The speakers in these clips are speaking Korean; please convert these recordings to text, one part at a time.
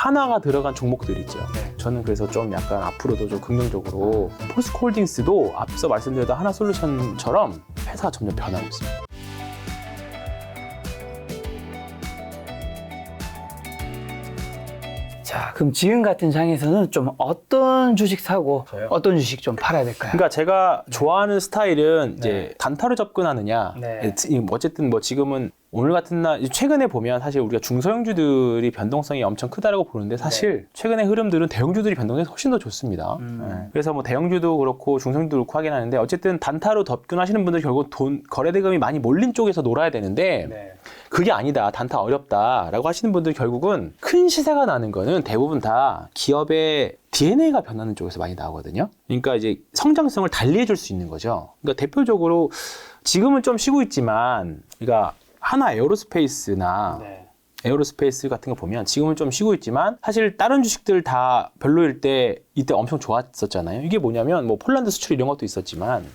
하나가 들어간 종목들 있죠. 네. 저는 그래서 좀 약간 앞으로도 좀 긍정적으로 포스코홀딩스도 앞서 말씀드렸던 하나솔루션처럼 회사가 점점 변하고 있습니다. 자, 그럼 지금 같은 장에서는 좀 어떤 주식 사고 저요? 어떤 주식 좀 팔아야 될까요? 그러니까 제가 좋아하는 스타일은 이제 네. 단타로 접근하느냐. 네. 어쨌든 뭐 지금은 오늘 같은 날 최근에 보면 사실 우리가 중소형주들이 변동성이 엄청 크다라고 보는데 사실 최근의 흐름들은 대형주들이 변동성이 훨씬 더 좋습니다. 네. 그래서 뭐 대형주도 그렇고 중소형주도 그렇고 하긴 하는데 어쨌든 단타로 접근하시는 분들 결국 거래대금이 많이 몰린 쪽에서 놀아야 되는데 네. 그게 아니다. 단타 어렵다라고 하시는 분들 결국은 큰 시세가 나는 거는 대부분 다 기업의 DNA가 변하는 쪽에서 많이 나오거든요. 그러니까 이제 성장성을 달리해줄 수 있는 거죠. 그러니까 대표적으로 지금은 좀 쉬고 있지만, 그러니까 하나 에어로스페이스나 네. 에어로스페이스 같은 거 보면 지금은 좀 쉬고 있지만 사실 다른 주식들 다 별로일 때 이때 엄청 좋았었잖아요. 이게 뭐냐면 뭐 폴란드 수출 이런 것도 있었지만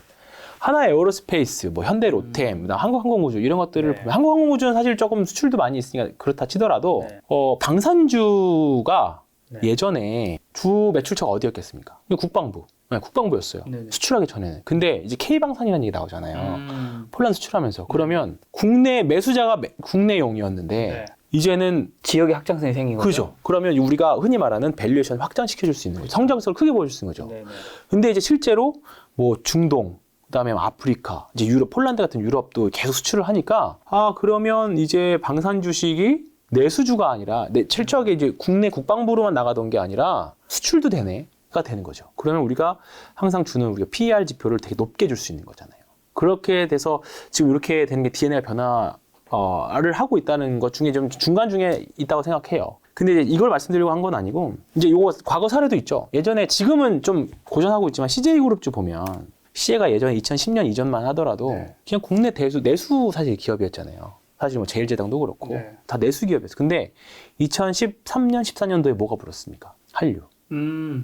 하나 에어로스페이스, 뭐 현대 로템, 한국항공우주 이런 것들을 네. 보면 한국항공우주는 사실 조금 수출도 많이 있으니까 그렇다 치더라도 네. 방산주가 네. 예전에 주 매출처가 어디였겠습니까? 국방부. 네, 국방부였어요. 네네. 수출하기 전에는. 근데 이제 K방산이라는 얘기 나오잖아요. 네. 폴란드 수출하면서. 그러면 국내 매수자가 국내용이었는데 네. 이제는 지역의 확장성이 생긴 거죠. 그죠. 그러면 우리가 흔히 말하는 밸류에이션 확장시켜줄 수 있는 거죠. 성장성을 크게 보여줄 수 있는 거죠. 네네. 근데 이제 실제로 뭐 중동, 그다음에 아프리카, 이제 유럽, 폴란드 같은 유럽도 계속 수출을 하니까 그러면 이제 방산 주식이 내수주가 아니라 철저하게 이제 국내 국방부로만 나가던 게 아니라 수출도 되네가 되는 거죠. 그러면 우리가 항상 주는 우리가 PER 지표를 되게 높게 줄 수 있는 거잖아요. 그렇게 돼서 지금 이렇게 되는 게 DNA가 변화를 하고 있다는 것 중에 좀 중간 중에 있다고 생각해요. 근데 이제 이걸 말씀드리려고 한 건 아니고 이제 요거 과거 사례도 있죠. 예전에 지금은 좀 고전하고 있지만 CJ그룹주 보면 시에가 예전에 2010년 이전만 하더라도 네. 그냥 국내 내수 사실 기업이었잖아요. 사실 뭐 제일제당도 그렇고 네. 다 내수 기업이었어요. 근데 2013년, 14년도에 뭐가 불었습니까? 한류.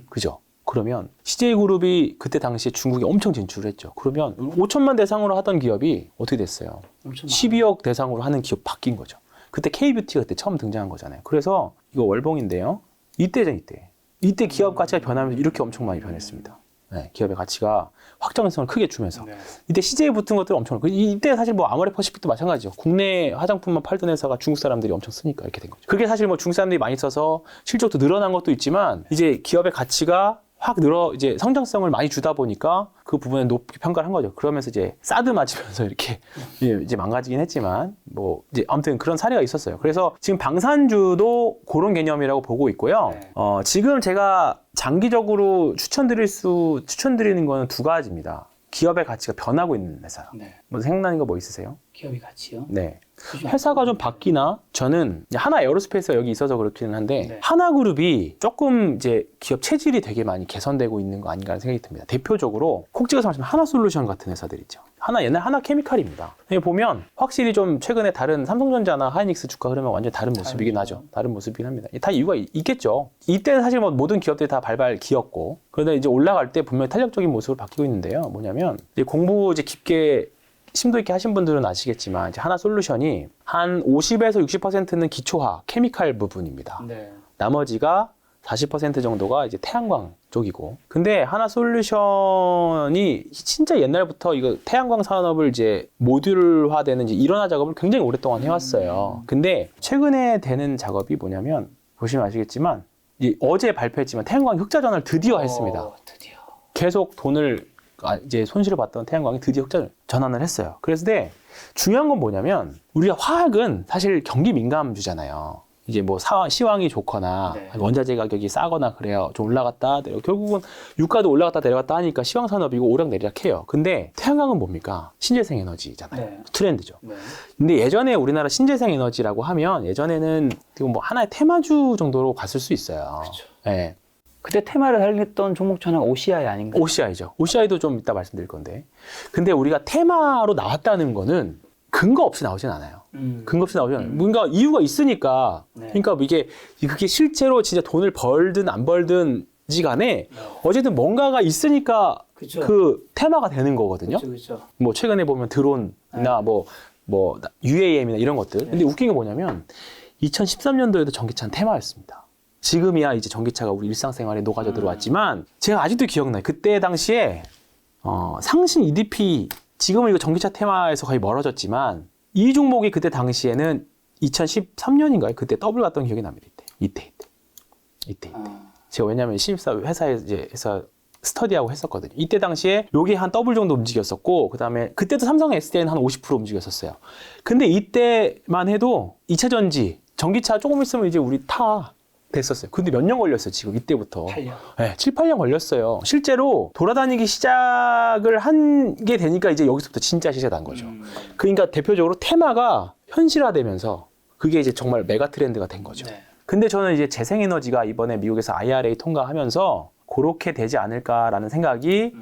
그죠? 그러면 CJ그룹이 그때 당시에 중국에 엄청 진출을 했죠. 그러면 5천만 대상으로 하던 기업이 어떻게 됐어요? 12억 대상으로 하는 기업 바뀐 거죠. 그때 K뷰티가 그때 처음 등장한 거잖아요. 그래서 이거 월봉인데요. 이때죠, 이때 기업 가치가 변하면서 이렇게 엄청 많이 변했습니다. 네, 기업의 가치가 확장성을 크게 주면서 네. 이때 CJ 붙은 것들 엄청 이때 사실 뭐 아모레퍼시픽도 마찬가지죠. 국내 화장품만 팔던 회사가 중국 사람들이 엄청 쓰니까 이렇게 된 거죠. 그게 사실 뭐 중국 사람들이 많이 써서 실적도 늘어난 것도 있지만 이제 기업의 가치가 확 이제 성장성을 많이 주다 보니까 그 부분에 높게 평가를 한 거죠. 그러면서 이제 사드 맞으면서 이렇게 이제 망가지긴 했지만 뭐 이제 아무튼 그런 사례가 있었어요. 그래서 지금 방산주도 그런 개념이라고 보고 있고요. 네. 지금 제가 장기적으로 추천드리는 거는 두 가지입니다. 기업의 가치가 변하고 있는 회사. 네. 뭐 생각나는 거 뭐 있으세요? 기업의 가치요? 네. 회사가 좀 바뀌나? 저는 하나 에어로스페이스가 여기 있어서 그렇기는 한데 네. 하나그룹이 조금 이제 기업 체질이 되게 많이 개선되고 있는 거 아닌가 하는 생각이 듭니다. 대표적으로 콕 찍어서 말하면 하나솔루션 같은 회사들 있죠. 옛날 하나케미칼입니다. 여기 보면 확실히 좀 최근에 다른 삼성전자나 하이닉스 주가 흐르면 완전히 다른 모습이긴 하죠. 다른 모습이긴 합니다. 다 이유가 있겠죠. 이때는 사실 뭐 모든 기업들이 다 발발 기었고 그런데 이제 올라갈 때 분명히 탄력적인 모습으로 바뀌고 있는데요. 뭐냐면 이제 공부 이제 깊게 심도 있게 하신 분들은 아시겠지만 이제 하나솔루션이 한 50에서 60%는 기초화, 케미칼 부분입니다. 네. 나머지가 40% 정도가 이제 태양광 쪽이고. 근데 하나솔루션이 진짜 옛날부터 이거 태양광 산업을 이제 모듈화되는 이제 일원화 작업을 굉장히 오랫동안 해왔어요. 근데 최근에 되는 작업이 뭐냐면 보시면 아시겠지만 어제 발표했지만 태양광 흑자 전환을 드디어 했습니다. 드디어. 계속 돈을 이제 손실을 봤던 태양광이 드디어 흑자 전환을 했어요. 그래서 중요한 건 뭐냐면 우리가 화학은 사실 경기 민감주잖아요. 이제 뭐 시황이 좋거나 네. 원자재 가격이 싸거나 그래요. 좀 올라갔다 내려. 결국은 유가도 올라갔다 내려갔다 하니까 시황 산업이고 오락내리락해요. 근데 태양광은 뭡니까? 신재생 에너지잖아요. 네. 트렌드죠. 네. 근데 예전에 우리나라 신재생 에너지라고 하면 예전에는 뭐 하나의 테마주 정도로 갔을 수 있어요. 그렇죠. 네. 그때 테마를 살렸던 종목 하나가 OCI 아닌가요? OCI죠. OCI도 좀 이따 말씀드릴 건데. 근데 우리가 테마로 나왔다는 거는 근거 없이 나오진 않아요. 근거 없이 나오지 않아요. 뭔가 이유가 있으니까. 네. 그러니까 그게 실제로 진짜 돈을 벌든 안 벌든지 간에 어쨌든 뭔가가 있으니까 그쵸. 그 테마가 되는 거거든요. 그렇죠. 뭐 최근에 보면 드론이나 뭐 UAM이나 이런 것들. 근데 웃긴 게 뭐냐면 2013년도에도 전기차는 테마였습니다. 지금이야 이제 전기차가 우리 일상생활에 녹아져 들어왔지만 제가 아직도 기억나요. 그때 당시에 상신 EDP 지금은 이거 전기차 테마에서 거의 멀어졌지만 이 종목이 그때 당시에는 2013년인가요? 그때 더블 갔던 기억이 납니다. 이때. 제가 왜냐면 신입사 회사에 이제 스터디하고 했었거든요. 이때 당시에 요게 한 더블 정도 움직였었고 그다음에 그때도 삼성 SDI는 한 50% 움직였었어요. 근데 이때만 해도 2차 전지 전기차 조금 있으면 이제 우리 타 됐었어요. 근데 몇 년 걸렸어요, 지금 이때부터. 8년. 네, 7, 8년 걸렸어요. 실제로 돌아다니기 시작을 한 게 되니까 이제 여기서부터 진짜 시작이 난 거죠. 그러니까 대표적으로 테마가 현실화되면서 그게 이제 정말 메가 트렌드가 된 거죠. 네. 근데 저는 이제 재생에너지가 이번에 미국에서 IRA 통과하면서 그렇게 되지 않을까라는 생각이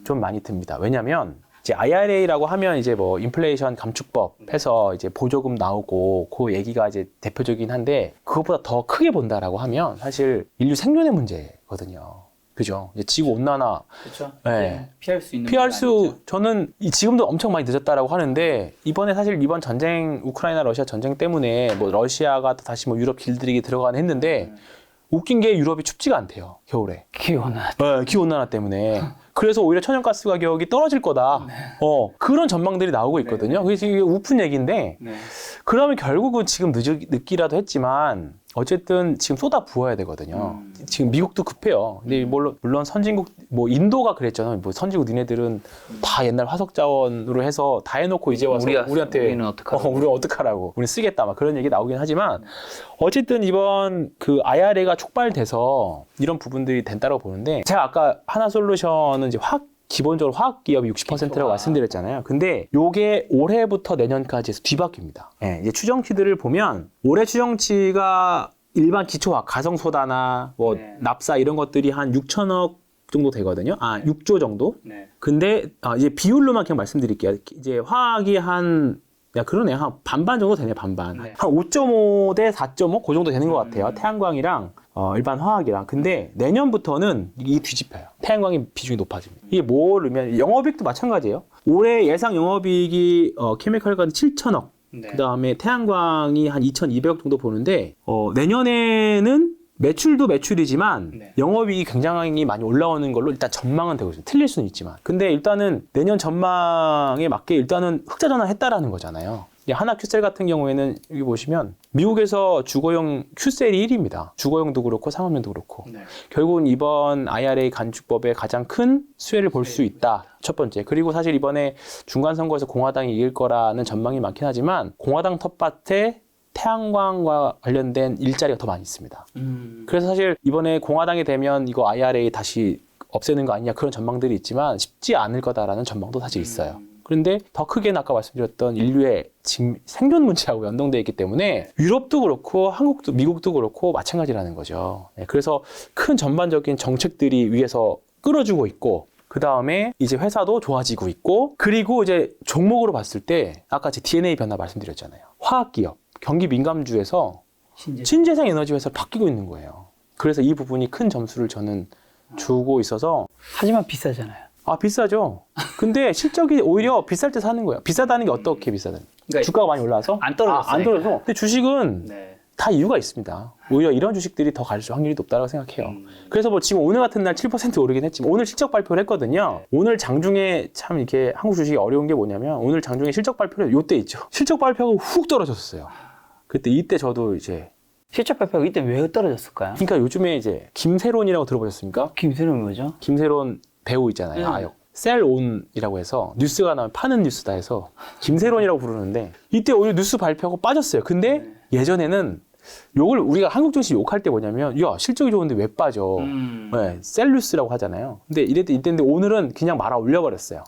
좀 많이 듭니다. 왜냐면 이제 IRA라고 하면 이제 뭐 인플레이션 감축법 해서 이제 보조금 나오고 그 얘기가 이제 대표적이긴 한데 그것보다 더 크게 본다라고 하면 사실 인류 생존의 문제거든요. 그죠? 이제 지구 온난화 그렇죠. 네. 피할 수 있는 피할 게 수 아니죠. 저는 지금도 엄청 많이 늦었다라고 하는데 이번에 사실 이번 전쟁 우크라이나 러시아 전쟁 때문에 뭐 러시아가 또 다시 뭐 유럽 길들이기 들어가는 했는데 웃긴 게 유럽이 춥지가 않대요 겨울에. 기온은 네, 기온난화 때문에. 그래서 오히려 천연가스 가격이 떨어질 거다. 그런 전망들이 나오고 있거든요. 그게 지금 우픈 얘기인데 네. 그러면 결국은 지금 늦기라도 했지만 어쨌든 지금 쏟아 부어야 되거든요. 지금 미국도 급해요. 근데 물론 선진국 뭐 인도가 그랬잖아요. 뭐 선진국 니네들은 다 옛날 화석 자원으로 해서 다 해놓고 이제 와서 우리한테 우리는 어떡하라고. 우리는 어떡하라고. 우리는 쓰겠다 막 그런 얘기 나오긴 하지만 어쨌든 이번 그 IRA가 촉발돼서 이런 부분들이 된다고 보는데 제가 아까 하나솔루션은 이제 기본적으로 화학 기업이 60%라고 말씀드렸잖아요. 근데 요게 올해부터 내년까지 해서 뒤바뀝니다. 예, 이제 추정치들을 보면 올해 추정치가 일반 기초화학, 가성소다나 뭐 네. 납사 이런 것들이 한 6천억 정도 되거든요. 6조 정도. 네. 근데 이제 비율로만 그냥 말씀드릴게요. 이제 화학이 한 그러네. 한 반반 정도 되네, 반반. 네. 한 5.5 대 4.5? 그 정도 되는 것 같아요. 태양광이랑 일반 화학이랑. 근데 내년부터는 이게 뒤집혀요. 태양광의 비중이 높아집니다. 이게 뭘 의미하면 영업이익도 마찬가지예요. 올해 예상 영업이익이 케미컬가는 7천억. 네. 그 다음에 태양광이 한 2,200억 정도 보는데 내년에는 매출도 매출이지만 네. 영업이익이 굉장히 많이 올라오는 걸로 일단 전망은 되고 있습니다. 틀릴 수는 있지만. 근데 일단은 내년 전망에 맞게 일단은 흑자 전환했다라는 거잖아요. 하나 큐셀 같은 경우에는 여기 보시면 미국에서 주거용 큐셀이 1위입니다. 주거용도 그렇고 상업용도 그렇고. 네. 결국은 이번 IRA 간축법에 가장 큰 수혜를 볼 수 있다. 첫 번째. 그리고 사실 이번에 중간선거에서 공화당이 이길 거라는 전망이 많긴 하지만 공화당 텃밭에 태양광과 관련된 일자리가 더 많이 있습니다. 그래서 사실 이번에 공화당이 되면 이거 IRA 다시 없애는 거 아니냐 그런 전망들이 있지만 쉽지 않을 거다라는 전망도 사실 있어요. 그런데 더 크게는 아까 말씀드렸던 인류의 지금 생존 문제하고 연동되어 있기 때문에 유럽도 그렇고 한국도 미국도 그렇고 마찬가지라는 거죠. 네, 그래서 큰 전반적인 정책들이 위에서 끌어주고 있고 그 다음에 이제 회사도 좋아지고 있고 그리고 이제 종목으로 봤을 때 아까 제 DNA 변화 말씀드렸잖아요. 화학기업, 경기 민감주에서 신재생 에너지 회사로 바뀌고 있는 거예요. 그래서 이 부분이 큰 점수를 저는 주고 있어서 하지만 비싸잖아요. 비싸죠. 근데 실적이 오히려 비쌀 때 사는 거예요. 비싸다는 게 어떻게 비싸다는? 그러니까 주가가 많이 올라서? 안 떨어졌어요. 안 떨어져. 근데 주식은 네. 다 이유가 있습니다. 오히려 이런 주식들이 더 갈 확률이 높다고 생각해요. 그래서 뭐 지금 오늘 같은 날 7% 오르긴 했지만 오늘 실적 발표를 했거든요. 오늘 장중에 참 이렇게 한국 주식이 어려운 게 뭐냐면 오늘 장중에 실적 발표를 요때 있죠. 실적 발표가 훅 떨어졌어요. 그때 이때 저도 이제 실적 발표가 이때 왜 떨어졌을까요? 그러니까 요즘에 이제 김세론이라고 들어보셨습니까? 김세론 뭐죠? 김세론 배우 있잖아요. 아역. 셀온이라고 해서 뉴스가 나면 파는 뉴스다 해서 김세론이라고 부르는데 이때 오히려 뉴스 발표하고 빠졌어요. 근데 예전에는 욕을 우리가 한국 증시 욕할 때 뭐냐면 야 실적이 좋은데 왜 빠져? 네, 셀뉴스라고 하잖아요. 근데 이때인데 오늘은 그냥 말아 올려버렸어요.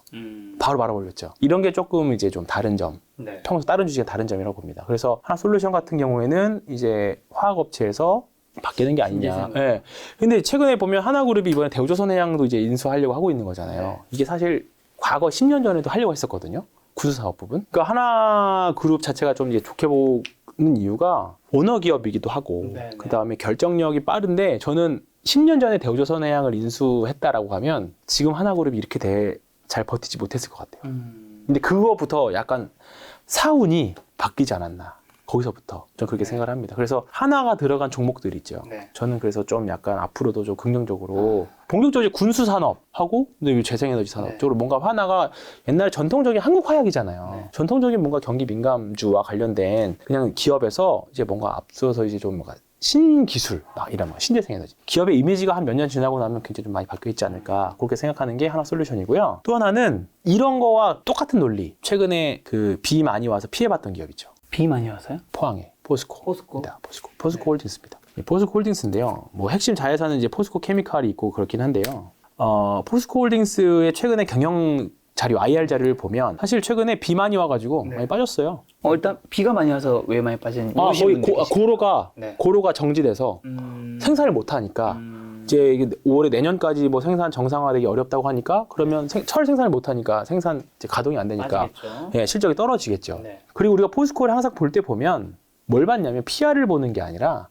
바로 말아 올렸죠. 이런 게 조금 이제 좀 다른 점. 네. 평소 다른 주식의 다른 점이라고 봅니다. 그래서 하나솔루션 같은 경우에는 이제 화학업체에서 바뀌는 게 아니냐. 예. 근데 최근에 보면 하나그룹이 이번에 대우조선해양도 이제 인수하려고 하고 있는 거잖아요. 네. 이게 사실 과거 10년 전에도 하려고 했었거든요. 구수사업 부분. 그러니까 하나그룹 자체가 좀 이제 좋게 보는 이유가 오너 기업이기도 하고, 네, 네. 그 다음에 결정력이 빠른데 저는 10년 전에 대우조선해양을 인수했다라고 하면 지금 하나그룹이 이렇게 잘 버티지 못했을 것 같아요. 근데 그거부터 약간 사운이 바뀌지 않았나. 거기서부터 좀 그렇게 생각을 합니다. 그래서 하나가 들어간 종목들 있죠. 네. 저는 그래서 좀 약간 앞으로도 좀 긍정적으로 본격적으로 군수 산업하고 근데 재생에너지 산업 네. 쪽으로 뭔가 하나가 옛날에 전통적인 한국 화약이잖아요. 네. 전통적인 뭔가 경기 민감주와 관련된 그냥 기업에서 이제 뭔가 앞서서 이제 좀 뭔가 신기술, 이런 뭐 신재생에너지. 기업의 이미지가 한 몇 년 지나고 나면 굉장히 좀 많이 바뀌어 있지 않을까. 그렇게 생각하는 게 하나 솔루션이고요. 또 하나는 이런 거와 똑같은 논리. 최근에 그 비 많이 와서 피해봤던 기업이죠. 비 많이 와서요? 포항에 포스코. 포스코. 포스코 홀딩스입니다. 포스코 홀딩스인데요. 뭐 핵심 자회사는 이제 포스코 케미칼이 있고 그렇긴 한데요. 포스코 홀딩스의 최근에 경영 자료, IR 자료를 보면 사실 최근에 비 많이 와가지고 네. 많이 빠졌어요. 일단 비가 많이 와서 왜 많이 빠지는지 거의 고로가 네. 고로가 정지돼서 생산을 못 하니까 이제 이게 올해 내년까지 뭐 생산 정상화되기 어렵다고 하니까 그러면 철 생산을 못 하니까 생산 이제 가동이 안 되니까 빠지겠죠. 예, 실적이 떨어지겠죠. 네. 그리고 우리가 포스코를 항상 볼 때 보면 뭘 봤냐면 PR을 보는 게 아니라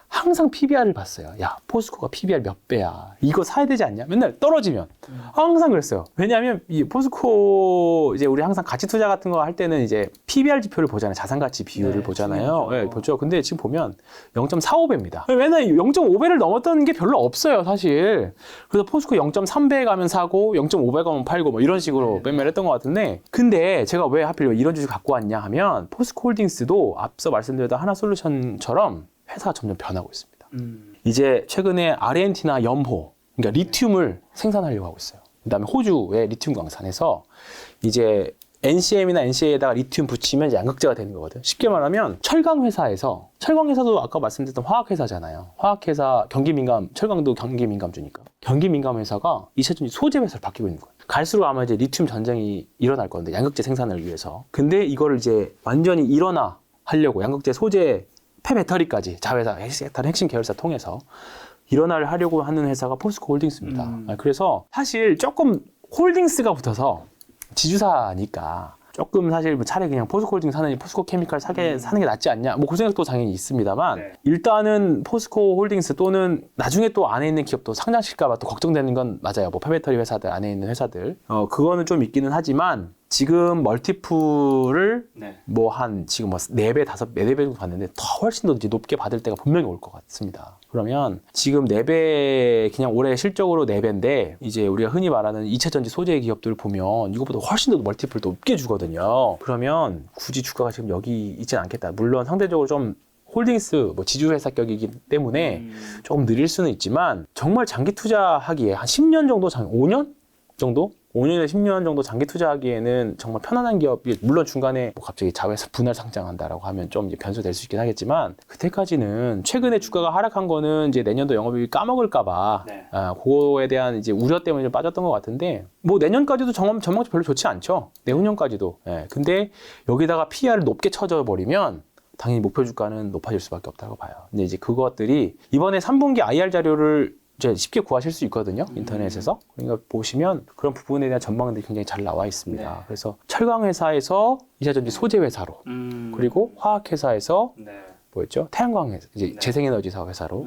항상 PBR을 봤어요. 야, 포스코가 PBR 몇 배야. 이거 사야 되지 않냐? 맨날 떨어지면. 항상 그랬어요. 왜냐하면 이 포스코 이제 우리 항상 가치 투자 같은 거 할 때는 이제 PBR 지표를 보잖아요. 자산 가치 비율을 네, 보잖아요. 중요하죠. 네, 보죠. 근데 지금 보면 0.45배입니다. 맨날 0.5배를 넘었던 게 별로 없어요, 사실. 그래서 포스코 0.3배에 가면 사고 0.5배 가면 팔고 뭐 이런 식으로 매매를 했던 것 같은데 근데 제가 왜 하필 이런 주식 갖고 왔냐 하면 포스코 홀딩스도 앞서 말씀드렸던 하나솔루션처럼 회사가 점점 변하고 있습니다. 이제 최근에 아르헨티나 염호, 그러니까 리튬을 생산하려고 하고 있어요. 그다음에 호주의 리튬 광산에서 이제 NCM이나 NCA에다가 리튬 붙이면 이제 양극재가 되는 거거든. 쉽게 말하면 철강 회사에서 철강 회사도 아까 말씀드렸던 화학 회사잖아요. 화학 회사 경기 민감, 철강도 경기 민감주니까. 경기 민감 회사가 2차 전지 소재 회사로 바뀌고 있는 거예요. 갈수록 아마 이제 리튬 전쟁이 일어날 건데 양극재 생산을 위해서. 근데 이거를 이제 완전히 일어나 하려고 양극재 소재 폐배터리까지 자회사, 다른 핵심 계열사 통해서 일어나를 하려고 하는 회사가 포스코 홀딩스입니다. 그래서 사실 조금 홀딩스가 붙어서 지주사니까 조금 사실 뭐 차라리 그냥 포스코 홀딩 사느니 포스코 케미칼 사는 게 낫지 않냐 뭐 그 생각도 당연히 있습니다만 네. 일단은 포스코 홀딩스 또는 나중에 또 안에 있는 기업도 상장실까봐 또 걱정되는 건 맞아요. 뭐 폐배터리 회사들 안에 있는 회사들 그거는 좀 있기는 하지만 지금 멀티플을 네. 뭐 한 지금 뭐 4배, 5배, 4배 정도 봤는데 더 훨씬 더 이제 높게 받을 때가 분명히 올 것 같습니다. 그러면 지금 4배 그냥 올해 실적으로 4배인데 이제 우리가 흔히 말하는 2차 전지 소재 기업들을 보면 이거보다 훨씬 더 멀티플 높게 주거든요. 그러면 굳이 주가가 지금 여기 있진 않겠다. 물론 상대적으로 좀 홀딩스 뭐 지주회사격이기 때문에 조금 느릴 수는 있지만 정말 장기 투자하기에 한 10년 정도 5년 정도? 5년에서 10년 정도 장기 투자하기에는 정말 편안한 기업이 물론 중간에 뭐 갑자기 자회사 분할 상장한다라고 하면 좀 이제 변수될 수 있긴 하겠지만 그때까지는 최근에 주가가 하락한 거는 이제 내년도 영업이익 까먹을까봐 네. 그거에 대한 이제 우려 때문에 좀 빠졌던 것 같은데 뭐 내년까지도 전망치 별로 좋지 않죠. 내후년까지도. 예. 근데 여기다가 PR을 높게 쳐져 버리면 당연히 목표 주가는 높아질 수밖에 없다고 봐요. 근데 이제 그것들이 이번에 3분기 IR 자료를 이제 쉽게 구하실 수 있거든요. 인터넷에서. 그러니까 보시면 그런 부분에 대한 전망들이 굉장히 잘 나와 있습니다. 네. 그래서 철강 회사에서 2차 전지 소재 회사로 그리고 화학 회사에서 네. 뭐였죠? 태양광 회사, 이제 네. 재생에너지 사업 회사로.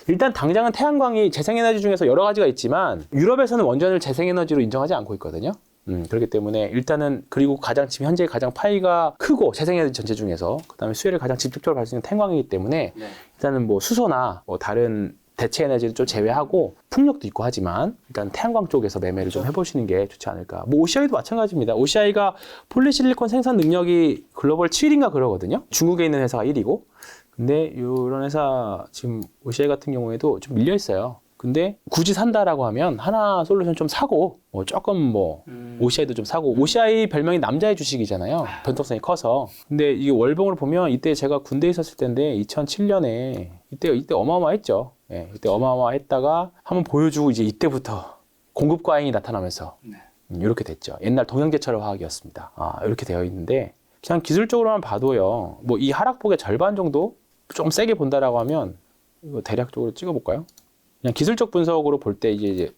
일단 당장은 태양광이 재생에너지 중에서 여러 가지가 있지만 유럽에서는 원전을 재생에너지로 인정하지 않고 있거든요. 그렇기 때문에 일단은 그리고 지금 현재 가장 파이가 크고 재생에너지 전체 중에서 그다음에 수혜를 가장 직접적으로 받을 수 있는 태양광이기 때문에 네. 일단은 뭐 수소나 뭐 다른 대체 에너지를 좀 제외하고 풍력도 있고 하지만 일단 태양광 쪽에서 매매를 좀 해보시는 게 좋지 않을까. 뭐 OCI도 마찬가지입니다. OCI가 폴리실리콘 생산 능력이 글로벌 7위인가 그러거든요. 중국에 있는 회사가 1위고. 근데 이런 회사 지금 OCI 같은 경우에도 좀 밀려 있어요. 근데 굳이 산다라고 하면 하나 솔루션 좀 사고 뭐 조금 뭐 OCI도 좀 사고 OCI 별명이 남자의 주식이잖아요. 변동성이 커서. 근데 이게 월봉을 보면 이때 제가 군대에 있었을 때인데 2007년에 이때 어마어마했죠. 예, 이때 어마어마했다가 한번 보여주고 이제 이때부터 공급 과잉이 나타나면서 이렇게 됐죠. 옛날 동양제철 화학이었습니다. 이렇게 되어 있는데 그냥 기술적으로만 봐도요. 뭐 이 하락폭의 절반 정도 좀 세게 본다라고 하면 이거 대략적으로 찍어볼까요? 그냥 기술적 분석으로 볼 때 이제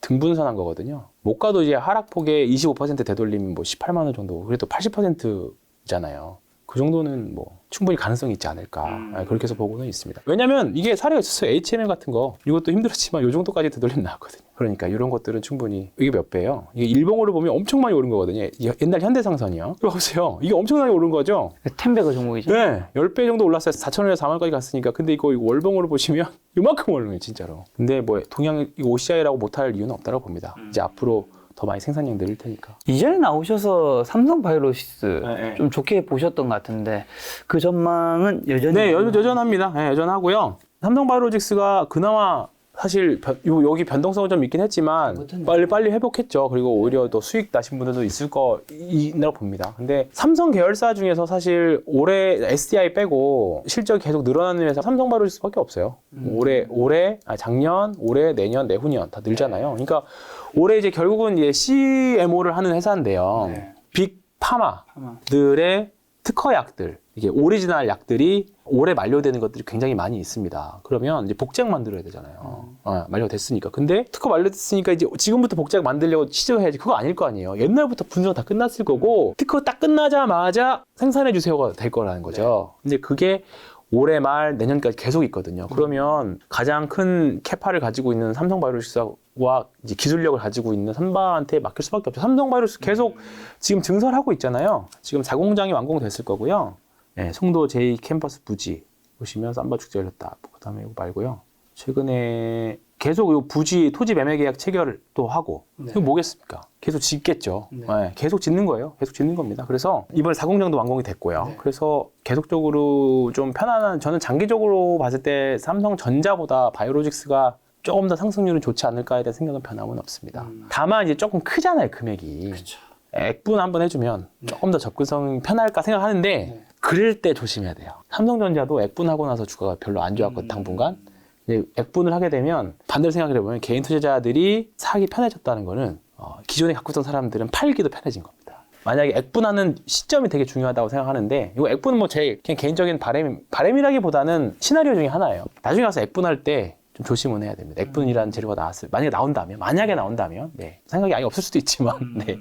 등분선한 거거든요. 못 가도 이제 하락폭의 25% 되돌림 뭐 18만 원 정도. 그래도 80%잖아요. 그 정도는 뭐 충분히 가능성이 있지 않을까 그렇게 해서 보고는 있습니다. 왜냐면 이게 사례가 있었어요. H&M 같은 거 이것도 힘들었지만 요 정도까지 되돌림 나왔거든요. 그러니까 이런 것들은 충분히 이게 몇 배예요? 이게 일봉으로 보면 엄청 많이 오른 거거든요. 이게 옛날 현대상선이요. 이거 보세요. 이게 엄청나게 오른 거죠. 텐베거 종목이죠. 네, 10배 정도 올랐어요. 4,000원에서 4만원까지 갔으니까. 근데 이거 월봉으로 보시면 이만큼 오른 거예요, 진짜로. 근데 뭐 동양 OCI라고 못할 이유는 없다고 봅니다. 이제 앞으로 더 많이 생산량 늘릴 테니까. 이전에 나오셔서 삼성바이오로직스 네. 좀 좋게 보셨던 것 같은데 그 전망은 여전히 네, 여전합니다. 네, 여전하고요. 삼성바이오로직스가 그나마 사실 여기 변동성은 좀 있긴 했지만 빨리 회복했죠. 그리고 오히려 더 수익 나신 분들도 있다고 봅니다. 근데 삼성 계열사 중에서 사실 올해 SDI 빼고 실적이 계속 늘어나는 회사 삼성바이오로직스밖에 없어요. 작년, 올해, 내년, 내후년 다 늘잖아요. 그러니까 올해 이제 결국은 이제 CMO를 하는 회사인데요. 네. 빅 파마들의 특허 약들, 이게 오리지널 약들이 올해 만료되는 것들이 굉장히 많이 있습니다. 그러면 이제 복제약 만들어야 되잖아요. 만료됐으니까. 근데 특허 만료됐으니까 이제 지금부터 복제약 만들려고 시도해야지. 그거 아닐 거 아니에요. 옛날부터 분석 다 끝났을 거고 특허 딱 끝나자마자 생산해 주세요가 될 거라는 거죠. 근데 그게 올해 말 내년까지 계속 있거든요. 그러면 가장 큰 캐파를 가지고 있는 삼성바이오로직스와 이제 기술력을 가지고 있는 삼바한테 맡길 수밖에 없죠. 삼성바이오로직스 계속 지금 증설하고 있잖아요. 지금 4공장이 완공됐을 거고요. 네, 송도 제2 캠퍼스 부지 보시면 삼바 축제 열렸다. 그다음에 이거 말고요. 최근에 계속 이 부지 토지 매매 계약 체결을 또 하고 이거 뭐겠습니까? 계속 짓겠죠. 네, 계속 짓는 거예요. 계속 짓는 겁니다. 그래서 이번에 4공장도 완공이 됐고요. 그래서 계속적으로 좀 편안한 저는 장기적으로 봤을 때 삼성전자보다 바이오로직스가 조금 더 상승률은 좋지 않을까에 대한 생각은 변함은 없습니다. 다만 이제 조금 크잖아요, 금액이. 그렇죠. 액분 한번 해주면 조금 더 접근성이 편할까 생각하는데 그럴 때 조심해야 돼요. 삼성전자도 액분하고 나서 주가가 별로 안 좋았거든요, 당분간. 이제 액분을 하게 되면 반대로 생각을 해보면 개인 투자자들이 사기 편해졌다는 거는 기존에 갖고 있던 사람들은 팔기도 편해진 겁니다. 만약에 액분하는 시점이 되게 중요하다고 생각하는데 이거 액분은 뭐 제 그냥 개인적인 바람이라기보다는 시나리오 중에 하나예요. 나중에 가서 액분할 때 좀 조심은 해야 됩니다. 액분이라는 재료가 만약에 나온다면 네. 생각이 아예 없을 수도 있지만 네.